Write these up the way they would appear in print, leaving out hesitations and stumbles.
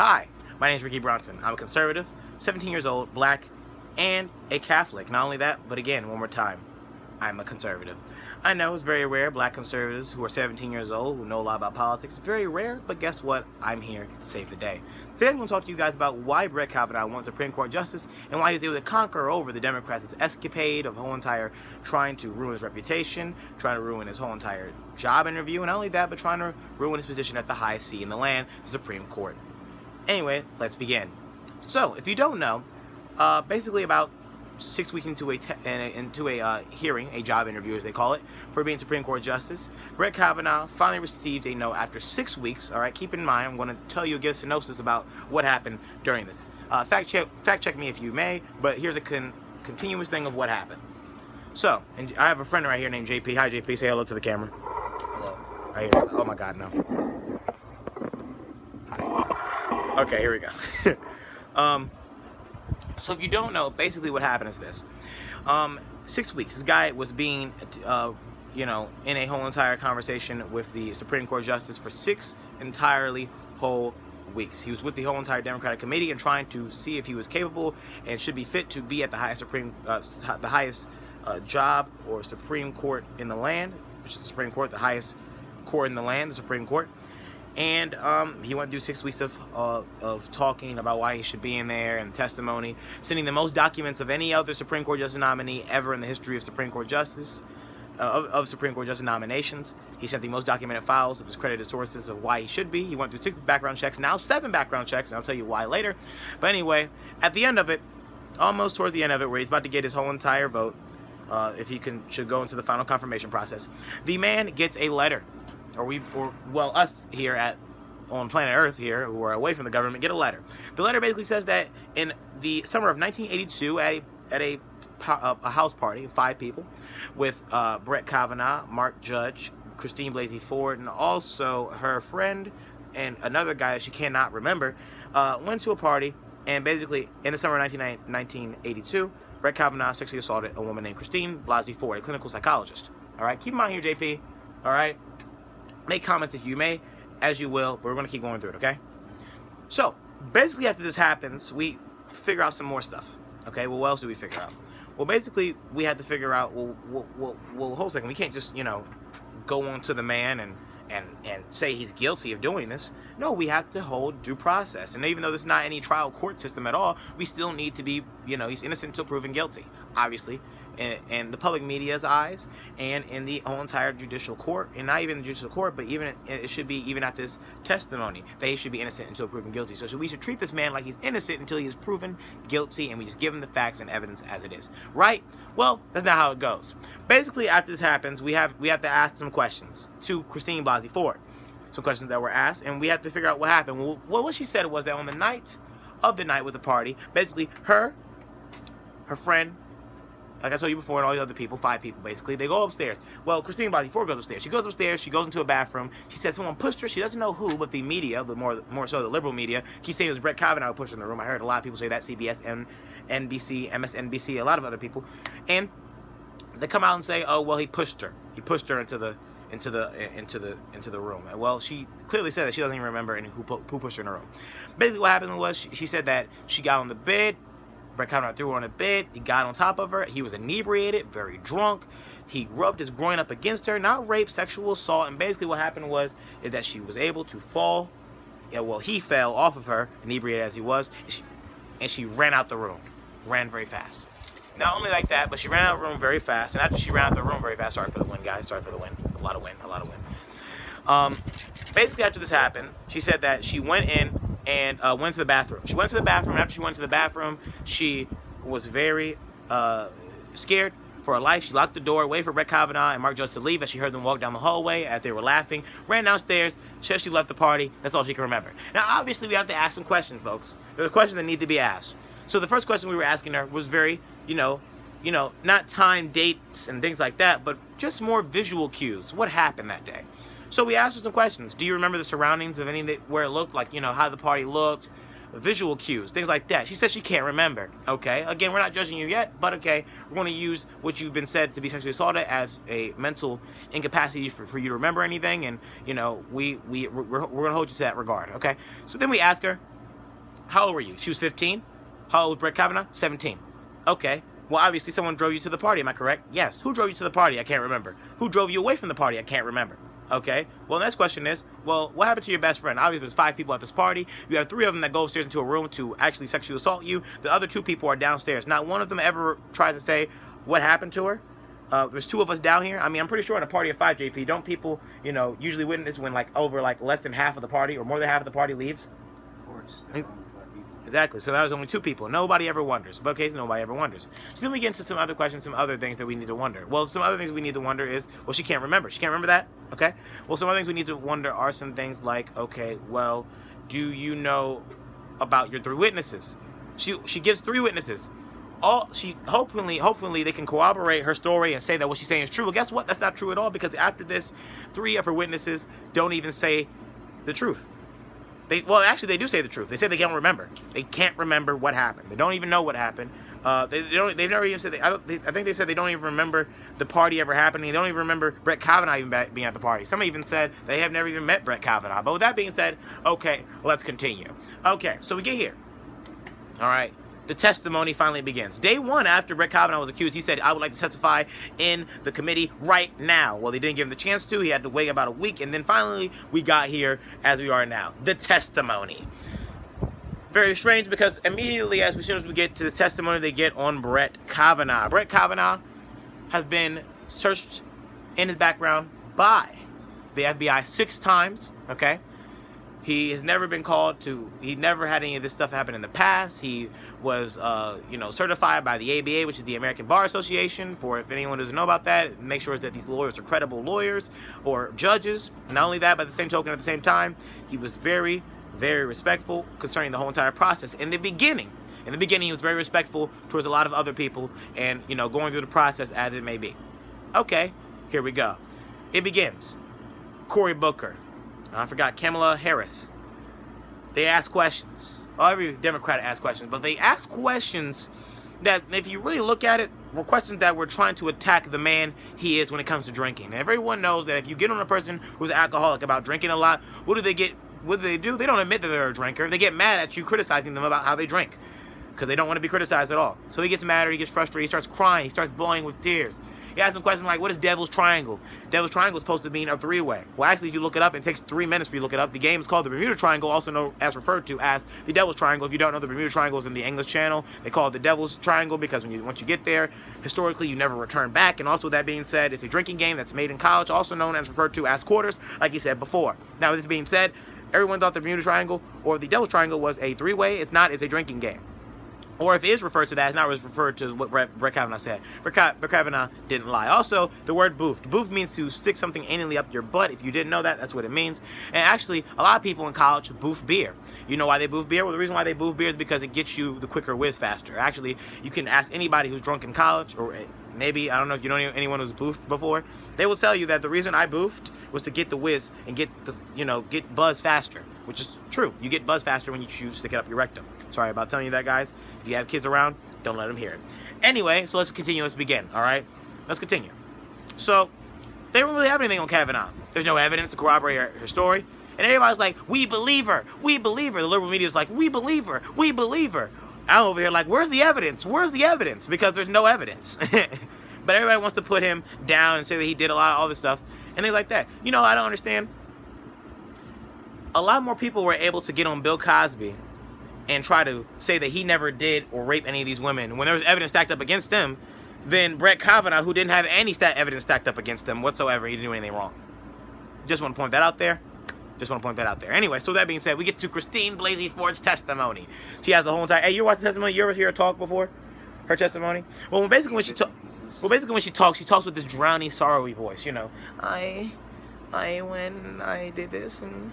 Hi, my name is Ricky Bronson. I'm a conservative, 17 years old, black, and a Catholic. Not only that, but again, one more time, I'm a conservative. I know it's very rare, black conservatives who are 17 years old, who know a lot about politics. It's very rare, but guess what? I'm here to save the day. Today I'm going to talk to you guys about why Brett Kavanaugh won Supreme Court justice and why he was able to conquer over the Democrats' escapade of whole entire trying to ruin his reputation, trying to ruin his whole entire job interview, and not only that, but trying to ruin his position at the highest seat in the land, the Supreme Court. Anyway, let's begin. So, if you don't know, basically about 6 weeks into a hearing, a job interview as they call it, for being Supreme Court Justice, Brett Kavanaugh finally received a no after 6 weeks. All right, keep in mind, I'm going to tell you a synopsis about what happened during this. Fact check me if you may, but here's a continuous thing of what happened. So, and I have a friend right here named JP. Hi, JP. Say hello to the camera. Hello. Right here. Oh my God, no. Hi. Okay, here we go. So if you don't know, basically what happened is this. 6 weeks, this guy was being, in a whole entire conversation with the Supreme Court Justice for 6 entirely whole weeks. He was with the whole entire Democratic committee and trying to see if he was capable and should be fit to be at the highest job or Supreme Court in the land, which is the Supreme Court, the highest court in the land, the Supreme Court. And he went through 6 weeks of talking about why he should be in there and testimony, sending the most documents of any other Supreme Court Justice nominee ever in the history of Supreme Court Justice, of Supreme Court Justice nominations. He sent the most documented files of his credited sources of why he should be. He went through 6 background checks, now 7 background checks, and I'll tell you why later. But anyway, at the end of it, almost towards the end of it, where he's about to get his whole entire vote, if he should go into the final confirmation process, the man gets a letter. Us here on planet Earth here, who are away from the government, get a letter. The letter basically says that in the summer of 1982, at a house party of 5 people, with Brett Kavanaugh, Mark Judge, Christine Blasey Ford, and also her friend and another guy that she cannot remember, went to a party, and basically in the summer of 1982, Brett Kavanaugh sexually assaulted a woman named Christine Blasey Ford, a clinical psychologist. All right, keep in mind here, JP. All right. Make comments if you may, as you will, but we're going to keep going through it, okay? So, basically after this happens, we figure out some more stuff, okay? Well, what else do we figure out? Well, basically, we had to figure out, well, hold a second, we can't just, go on to the man and say he's guilty of doing this. No, we have to hold due process. And even though there's not any trial court system at all, we still need to be, he's innocent until proven guilty, obviously. In the public media's eyes and in the whole entire judicial court, and not even the judicial court, but even it should be even at this testimony that he should be innocent until proven guilty. So we should treat this man like he's innocent until he is proven guilty, and we just give him the facts and evidence as it is, right? Well, that's not how it goes. Basically, after this happens, we have to ask some questions to Christine Blasey Ford, some questions that were asked, and we have to figure out what happened. Well, what she said was that on the night of the night with the party, basically her friend, like I told you before, and all these other people, 5 people basically, they go upstairs. Well, Christine Blasey Ford goes upstairs. She goes upstairs, she goes into a bathroom. She says someone pushed her. She doesn't know who, but the media, the more so the liberal media, keep saying it was Brett Kavanaugh who pushed her in the room. I heard a lot of people say that, CBS, NBC, MSNBC, a lot of other people. And they come out and say, oh, well, he pushed her. He pushed her into the room. Well, she clearly said that she doesn't even remember who pushed her in the room. Basically what happened was she said that she got on the bed. Brett Kavanaugh threw her on a bed. He got on top of her. He was inebriated, very drunk. He rubbed his groin up against her. Not rape, sexual assault. And basically what happened was is that she was able to fall. Yeah, well, he fell off of her, inebriated as he was, and she ran out the room. Ran very fast. Not only like that, but she ran out of the room very fast. And after she ran out the room very fast, sorry for the wind, guys. Sorry for the wind. A lot of wind. Basically after this happened, she said that she went in and went to the bathroom. She went to the bathroom, and after she went to the bathroom, she was very scared for her life. She locked the door, waited for Brett Kavanaugh and Mark Judge to leave as she heard them walk down the hallway as they were laughing, ran downstairs, said she left the party. That's all she can remember. Now, obviously, we have to ask some questions, folks. There are questions that need to be asked. So the first question we were asking her was very, not time, dates, and things like that, but just more visual cues. What happened that day? So we asked her some questions. Do you remember the surroundings of where it looked like, how the party looked, visual cues, things like that? She said she can't remember. Okay, again, we're not judging you yet, but okay, we're going to use what you've been said to be sexually assaulted as a mental incapacity for you to remember anything, and we're going to hold you to that regard. Okay, so then we ask her, How old were you? She was 15. How old was Brett Kavanaugh? 17. Okay. Well, obviously someone drove you to the party. Am I correct? Yes. Who drove you to the party? I can't remember. Who drove you away from the party? I can't remember. Okay. Well, the next question is, well, what happened to your best friend? Obviously, there's 5 people at this party. You have 3 of them that go upstairs into a room to actually sexually assault you. The other 2 people are downstairs. Not one of them ever tries to say what happened to her. There's 2 of us down here. I mean, I'm pretty sure in a party of 5, JP, don't people, you know, usually witness when like over like less than half of the party or more than half of the party leaves? Of course. Exactly. So that was only 2 people. Nobody ever wonders. But okay, so nobody ever wonders. So then we get into some other questions, some other things that we need to wonder. Well, some other things we need to wonder is, well, she can't remember. She can't remember that? Okay. Well, some other things we need to wonder are some things like, okay, well, do you know about your 3 witnesses? She gives 3 witnesses. Hopefully they can corroborate her story and say that what she's saying is true. Well, guess what? That's not true at all, because after this, 3 of her witnesses don't even say the truth. Actually, they do say the truth. They say they can't remember. They can't remember what happened. They don't even know what happened. They've never even said. I think they said they don't even remember the party ever happening. They don't even remember Brett Kavanaugh even being at the party. Some even said they have never even met Brett Kavanaugh. But with that being said, okay, let's continue. Okay, so we get here. All right. The testimony finally begins. Day 1 after Brett Kavanaugh was accused, he said, I would like to testify in the committee right now. Well, they didn't give him the chance to. He had to wait about a week. And then finally, we got here as we are now. The testimony. Very strange, because immediately as soon as we get to the testimony, they get on Brett Kavanaugh. Brett Kavanaugh has been searched in his background by the FBI 6 times, okay? He has never been called to, he never had any of this stuff happen in the past. He was, certified by the ABA, which is the American Bar Association, for if anyone doesn't know about that, make sure that these lawyers are credible lawyers or judges. Not only that, but at the same token, at the same time, he was very, very respectful concerning the whole entire process. In the beginning, he was very respectful towards a lot of other people and, going through the process as it may be. Okay, here we go. It begins. Cory Booker. I forgot, Kamala Harris. They ask questions. Every Democrat asks questions, but they ask questions that, if you really look at it, were questions that were trying to attack the man he is when it comes to drinking. And everyone knows that if you get on a person who's an alcoholic about drinking a lot, what do they do? They don't admit that they're a drinker. They get mad at you criticizing them about how they drink, because they don't want to be criticized at all. So he gets mad, or he gets frustrated, he starts crying, he starts blowing with tears. He asked him questions like, what is Devil's Triangle? Devil's Triangle is supposed to mean a 3-way. Well, actually, if you look it up, it takes 3 minutes for you to look it up. The game is called the Bermuda Triangle, also known as referred to as the Devil's Triangle. If you don't know, the Bermuda Triangle is in the English Channel. They call it the Devil's Triangle because once you get there, historically, you never return back. And also, with that being said, it's a drinking game that's made in college, also known as referred to as quarters, like you said before. Now, with this being said, everyone thought the Bermuda Triangle or the Devil's Triangle was a 3-way. It's not. It's a drinking game. Or if it is referred to that, it's not referred to what Brett Kavanaugh said. Brett Kavanaugh didn't lie. Also, the word boofed. Boofed means to stick something anally up your butt. If you didn't know that, that's what it means. And actually, a lot of people in college boof beer. You know why they boof beer? Well, the reason why they boof beer is because it gets you the quicker whiz faster. Actually, you can ask anybody who's drunk in college, or maybe, I don't know if you know anyone who's boofed before. They will tell you that the reason I boofed was to get the whiz and get buzz faster, which is true. You get buzz faster when you choose to stick it up your rectum. Sorry about telling you that, guys. If you have kids around, don't let them hear it. Anyway, so let's continue. Let's begin, all right? Let's continue. So, they don't really have anything on Kavanaugh. There's no evidence to corroborate her story. And everybody's like, we believe her. We believe her. The liberal media is like, we believe her. We believe her. I'm over here like, where's the evidence? Where's the evidence? Because there's no evidence. But everybody wants to put him down and say that he did a lot of all this stuff and things like that. I don't understand. A lot more people were able to get on Bill Cosby and try to say that he never did or rape any of these women when there was evidence stacked up against them than Brett Kavanaugh, who didn't have any evidence stacked up against him whatsoever. He didn't do anything wrong. Just want to point that out there. Anyway, so that being said, we get to Christine Blasey Ford's testimony. She has a whole entire... Hey, you watched the testimony? You ever hear her talk before? Her testimony? Well, basically when she talks, she talks with this drowny, sorrowy voice. I when I did this and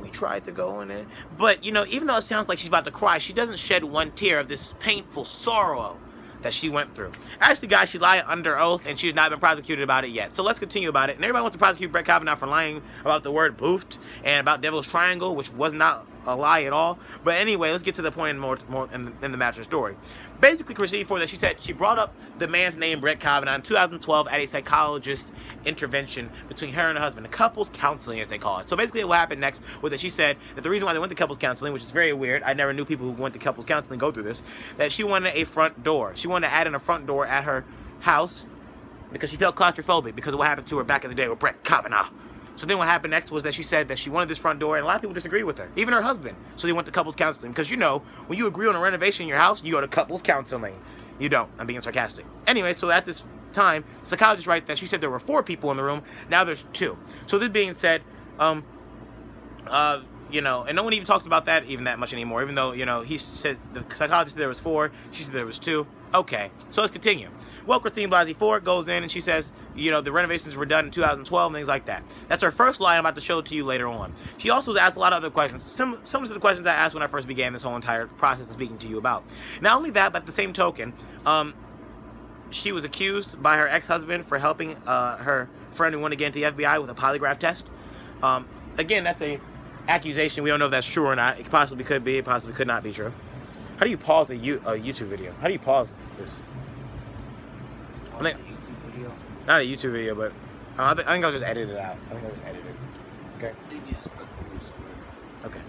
we tried to go in it. But, even though it sounds like she's about to cry, she doesn't shed one tear of this painful sorrow that she went through. Actually, guys, she lied under oath, and she's not been prosecuted about it yet. So let's continue about it. And everybody wants to prosecute Brett Kavanaugh for lying about the word boofed and about Devil's Triangle, which was not a lie at all. But anyway, let's get to the point more in the matter story. Basically, Christine Ford, that she said she brought up the man's name, Brett Kavanaugh, in 2012 at a psychologist intervention between her and her husband, a couples counseling, as they call it. So basically what happened next was that she said that the reason why they went to couples counseling, which is very weird, I never knew people who went to couples counseling go through this, that she wanted a front door. She wanted to add in a front door at her house because she felt claustrophobic because of what happened to her back in the day with Brett Kavanaugh. So then what happened next was that she said that she wanted this front door, and a lot of people disagreed with her, even her husband. So they went to couples counseling because, you know, when you agree on a renovation in your house, you go to couples counseling. You don't. I'm being sarcastic. Anyway, so at this time, the psychologist writes that she said there were 4 people in the room. Now there's 2. So this being said, you know, and no one even talks about that even that much anymore, even though, you know, he said, the psychologist said there was 4, she said there was 2. Okay, so let's continue. Well, Christine Blasey Ford goes in and she says, you know, the renovations were done in 2012 and things like that. That's her first lie. I'm about to show it to you later on. She also asked a lot of other questions. Some of the questions I asked when I first began this whole entire process of speaking to you about. Not only that, but at the same token, she was accused by her ex-husband for helping her friend who wanted to get into the FBI with a polygraph test. Again, that's a accusation. We don't know if that's true or not. It possibly could be. It possibly could not be true. How do you pause a YouTube video? How do you pause this? Not a YouTube video, but I think I'll just edit it out. Okay. Okay.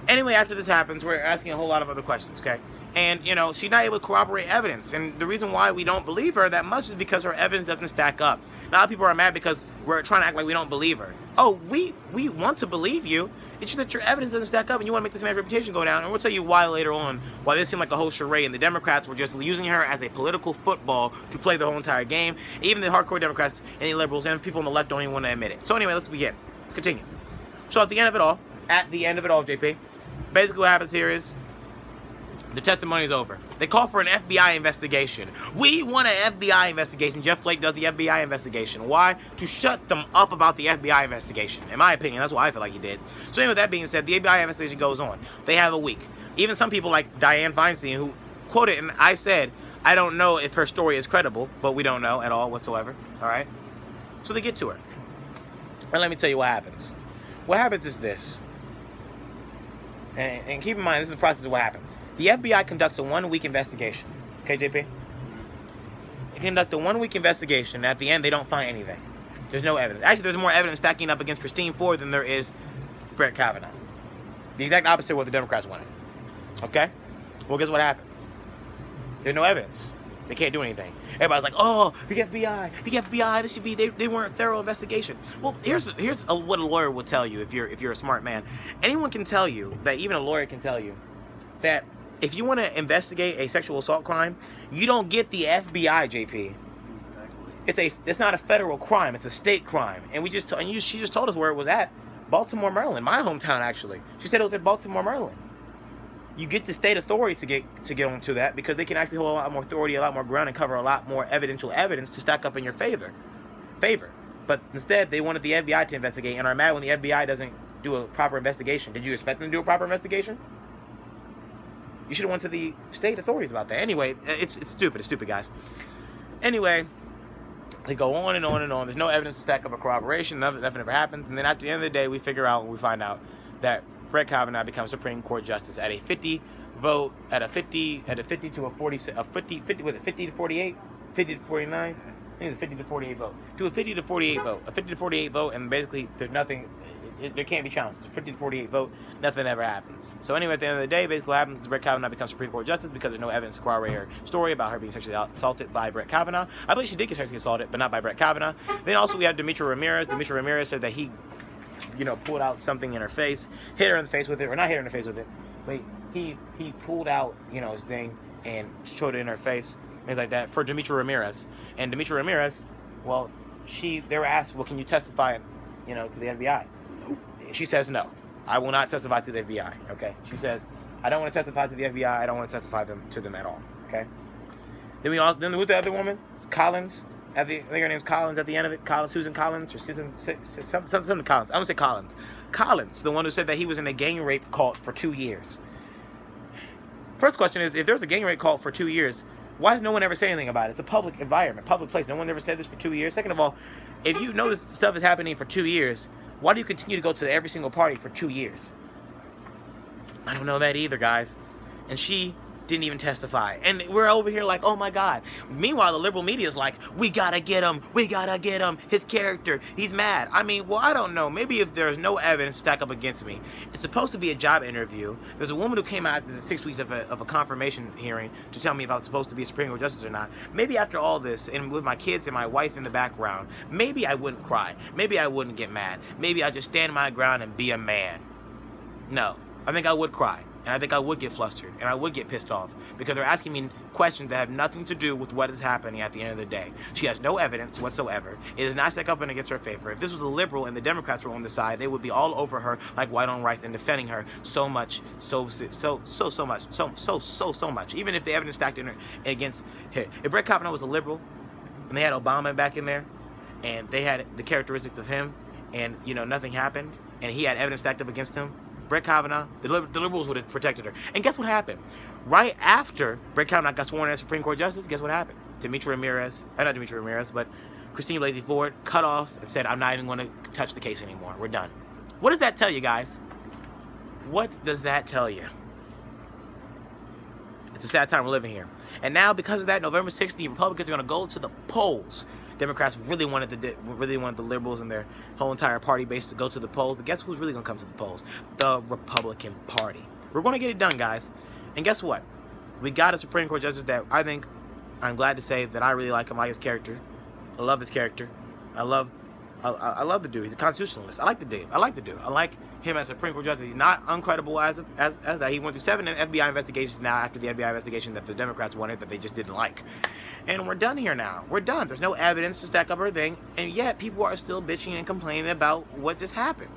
Anyway, after this happens, we're asking a whole lot of other questions, okay? And, you know, she's not able to corroborate evidence. And the reason why we don't believe her that much is because her evidence doesn't stack up. A lot of people are mad because we're trying to act like we don't believe her. Oh, we want to believe you. It's just that your evidence doesn't stack up and you want to make this man's reputation go down. And we'll tell you why later on, why this seemed like a whole charade and the Democrats were just using her as a political football to play the whole entire game. Even the hardcore Democrats and the liberals and people on the left don't even want to admit it. So anyway, let's begin. Let's continue. So at the end of it all, JP, basically what happens here is the testimony is over. They call for an FBI investigation. We want an FBI investigation. Jeff Flake does the FBI investigation. Why? To shut them up about the FBI investigation. In my opinion, that's why I feel like he did. So anyway, with that being said, the FBI investigation goes on. They have a week. Even some people like Dianne Feinstein, who quoted, and I said, I don't know if her story is credible, but we don't know at all whatsoever. All right? So they get to her. And let me tell you what happens. What happens is this. And keep in mind, this is the process of what happens. The FBI conducts a 1-week investigation. Okay, JP? They conduct a 1-week investigation. And at the end, they don't find anything. There's no evidence. Actually, there's more evidence stacking up against Christine Ford than there is Brett Kavanaugh. The exact opposite of what the Democrats wanted. Okay? Well, guess what happened? There's no evidence. They can't do anything. Everybody's like, oh, the FBI, this should be, they weren't a thorough investigation. Well, here's what a lawyer will tell you if you're a smart man. Anyone can tell you, that even a lawyer can tell you, that if you want to investigate a sexual assault crime, you don't get the FBI, JP. Exactly. It's not a federal crime, it's a state crime. And she just told us where it was at. Baltimore, Maryland, my hometown actually. She said it was at Baltimore, Maryland. You get the state authorities to get onto that because they can actually hold a lot more authority, a lot more ground, and cover a lot more evidential evidence to stack up in your favor. But instead, they wanted the FBI to investigate and are mad when the FBI doesn't do a proper investigation. Did you expect them to do a proper investigation? You should have went to the state authorities about that. Anyway, it's stupid. It's stupid, guys. Anyway, they go on and on and on. There's no evidence to stack up a corroboration. Nothing ever happens. And then at the end of the day, we find out that Brett Kavanaugh becomes Supreme Court Justice at a 50 vote, at a 50 to a 40, a 50 was it 50 to 48, 50 to 49? I think it's 50 to 48 vote. To a 50 to 48 vote, a 50 to 48 vote, and basically there's nothing. There can't be challenged. It's 50 to 48 vote, nothing ever happens. So anyway, at the end of the day, basically what happens is Brett Kavanaugh becomes Supreme Court Justice because there's no evidence to corroborate her story about her being sexually assaulted by Brett Kavanaugh. I believe she did get sexually assaulted, but not by Brett Kavanaugh. Then also we have Demetria Ramirez. Demetria Ramirez said that he, pulled out something in her face, hit her in the face with it, or not hit her in the face with it. But he pulled out, his thing and showed it in her face, things like that, for Demetria Ramirez. And Demetria Ramirez, well, they were asked, well, can you testify, to the FBI? She says no. I will not testify to the FBI. Okay. She says I don't want to testify to the FBI. I don't want to testify to them at all. Okay. Then with the other woman, Collins. I think her name's Collins at the end of it. Susan Collins or something Collins. I'm gonna say Collins. Collins, the one who said that he was in a gang rape cult for 2 years. First question is, if there was a gang rape cult for 2 years, why has no one ever said anything about it? It's a public environment, public place. No one ever said this for 2 years. Second of all, if you know this stuff is happening for 2 years, why do you continue to go to every single party for 2 years? I don't know that either, guys. And she didn't even testify. And we're over here like, oh my God. Meanwhile, the liberal media is like, we gotta get him. We gotta get him. His character. He's mad. I mean, well, I don't know. Maybe if there's no evidence stack up against me. It's supposed to be a job interview. There's a woman who came out after the 6 weeks of a confirmation hearing to tell me if I was supposed to be a Supreme Court justice or not. Maybe after all this, and with my kids and my wife in the background, maybe I wouldn't cry. Maybe I wouldn't get mad. Maybe I'd just stand my ground and be a man. No. I think I would cry. And I think I would get flustered, and I would get pissed off, because they're asking me questions that have nothing to do with what is happening at the end of the day. She has no evidence whatsoever. It is not stacked up and against her favor. If this was a liberal and the Democrats were on the side, they would be all over her like white on rice and defending her so much, so much. Even if the evidence stacked in her against her. If Brett Kavanaugh was a liberal, and they had Obama back in there, and they had the characteristics of him, and nothing happened, and he had evidence stacked up against him, Brett Kavanaugh, the liberals would have protected her. And guess what happened? Right after Brett Kavanaugh got sworn as Supreme Court Justice, guess what happened? Not Demetri Ramirez, but Christine Blasey Ford cut off and said, I'm not even going to touch the case anymore. We're done. What does that tell you, guys? What does that tell you? It's a sad time we're living here. And now, because of that, November 6th, the Republicans are going to go to the polls. Democrats really wanted the liberals and their whole entire party base to go to the polls. But guess who's really going to come to the polls? The Republican Party. We're going to get it done, guys. And guess what? We got a Supreme Court justice that I'm glad to say that I really like him. I like his character. I love his character. I love the dude. He's a constitutionalist. I like the dude. I like him as Supreme Court justice. He's not uncredible as that. He went through 7 FBI investigations now after the FBI investigation that the Democrats wanted that they just didn't like. And we're done here now. We're done. There's no evidence to stack up our thing. And yet people are still bitching and complaining about what just happened.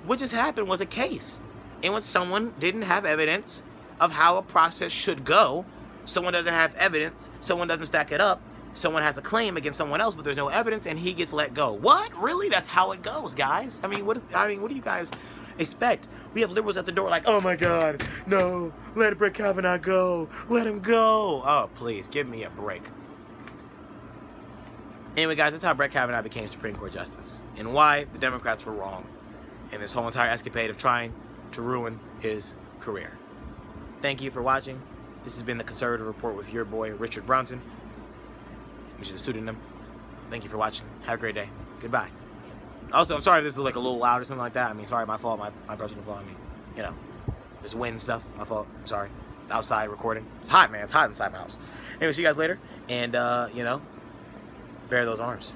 What just happened was a case in which someone didn't have evidence of how a process should go. Someone doesn't have evidence. Someone doesn't stack it up. Someone has a claim against someone else, but there's no evidence, and he gets let go. What? Really? That's how it goes, guys. I mean, what do you guys expect? We have liberals at the door like, oh my God, no, let Brett Kavanaugh go. Let him go. Oh, please, give me a break. Anyway, guys, that's how Brett Kavanaugh became Supreme Court Justice, and why the Democrats were wrong in this whole entire escapade of trying to ruin his career. Thank you for watching. This has been the Conservative Report with your boy, Richard Bronson, which is a pseudonym. Thank you for watching. Have a great day. Goodbye. Also, I'm sorry if this is like a little loud or something like that. I mean, sorry, my fault, my personal fault. I mean, just wind stuff. My fault. I'm sorry. It's outside recording. It's hot, man. It's hot inside my house. Anyway, see you guys later. And, bear those arms.